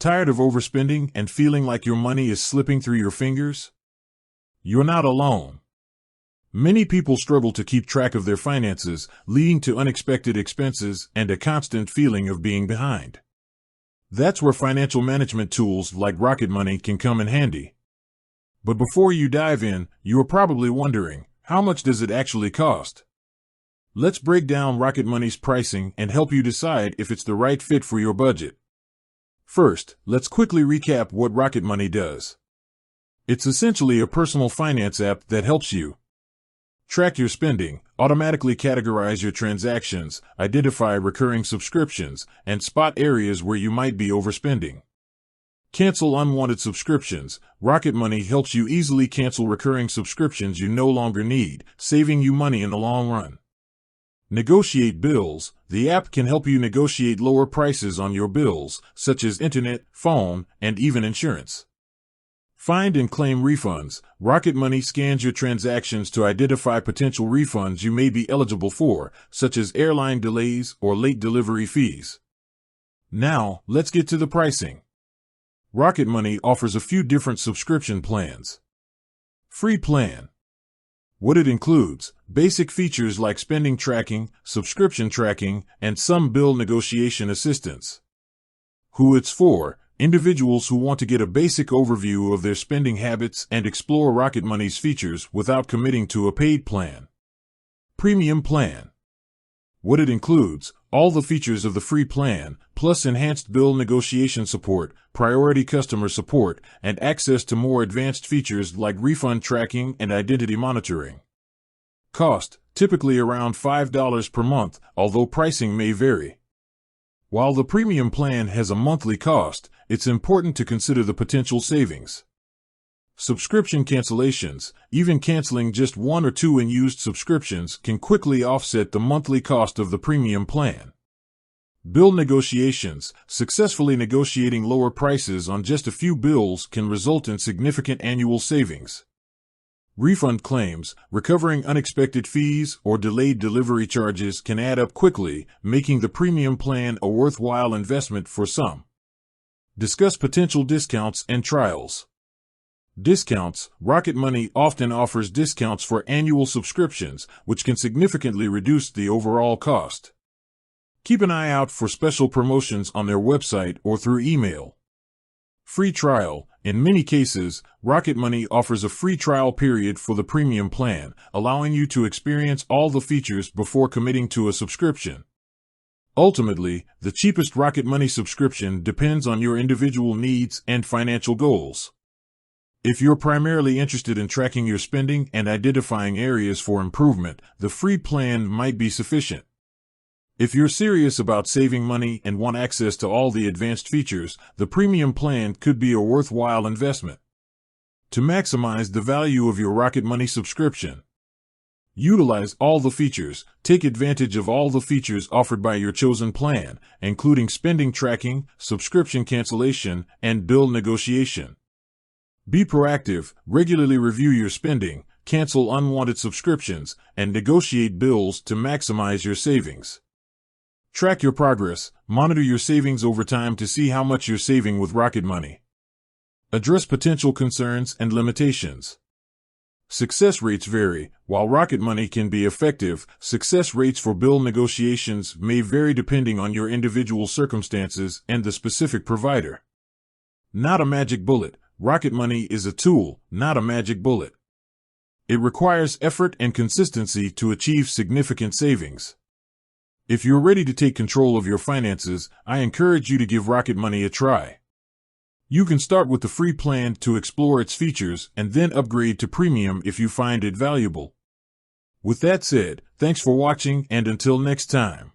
Tired of overspending and feeling like your money is slipping through your fingers? You're not alone. Many people struggle to keep track of their finances, leading to unexpected expenses and a constant feeling of being behind. That's where financial management tools like Rocket Money can come in handy. But before you dive in, you are probably wondering, how much does it actually cost? Let's break down Rocket Money's pricing and help you decide if it's the right fit for your budget. First, let's quickly recap what Rocket Money does. It's essentially a personal finance app that helps you track your spending, automatically categorize your transactions, identify recurring subscriptions, and spot areas where you might be overspending. Cancel unwanted subscriptions. Rocket Money helps you easily cancel recurring subscriptions you no longer need, saving you money in the long run. Negotiate bills. The app can help you negotiate lower prices on your bills, such as internet, phone, and even insurance. Find and claim refunds. Rocket Money scans your transactions to identify potential refunds you may be eligible for, such as airline delays or late delivery fees. Now, let's get to the pricing. Rocket Money offers a few different subscription plans. Free plan. What it includes: basic features like spending tracking, subscription tracking, and some bill negotiation assistance. Who it's for: individuals who want to get a basic overview of their spending habits and explore Rocket Money's features without committing to a paid plan. Premium plan. What it includes: all the features of the free plan, plus enhanced bill negotiation support, priority customer support, and access to more advanced features like refund tracking and identity monitoring. Cost: typically around $5 per month, although pricing may vary. While the premium plan has a monthly cost, it's important to consider the potential savings. Subscription cancellations. Even canceling just 1 or 2 unused subscriptions can quickly offset the monthly cost of the premium plan. Bill negotiations. Successfully negotiating lower prices on just a few bills can result in significant annual savings. Refund claims. Recovering unexpected fees or delayed delivery charges can add up quickly, making the premium plan a worthwhile investment for some. Discuss potential discounts and trials. Discounts. Rocket Money often offers discounts for annual subscriptions, which can significantly reduce the overall cost. Keep an eye out for special promotions on their website or through email. Free trial. In many cases, Rocket Money offers a free trial period for the premium plan, allowing you to experience all the features before committing to a subscription. Ultimately, the cheapest Rocket Money subscription depends on your individual needs and financial goals. If you're primarily interested in tracking your spending and identifying areas for improvement, the free plan might be sufficient. If you're serious about saving money and want access to all the advanced features, the premium plan could be a worthwhile investment. To maximize the value of your Rocket Money subscription, utilize all the features. Take advantage of all the features offered by your chosen plan, including spending tracking, subscription cancellation, and bill negotiation. Be proactive. Regularly review your spending, cancel unwanted subscriptions, and negotiate bills to maximize your savings. Track your progress. Monitor your savings over time to see how much you're saving with Rocket Money. Address potential concerns and limitations. Success rates vary. While Rocket Money can be effective, success rates for bill negotiations may vary depending on your individual circumstances and the specific provider. Not a magic bullet. Rocket Money is a tool, not a magic bullet. It requires effort and consistency to achieve significant savings. If you're ready to take control of your finances, I encourage you to give Rocket Money a try. You can start with the free plan to explore its features and then upgrade to premium if you find it valuable. With that said, thanks for watching, and until next time.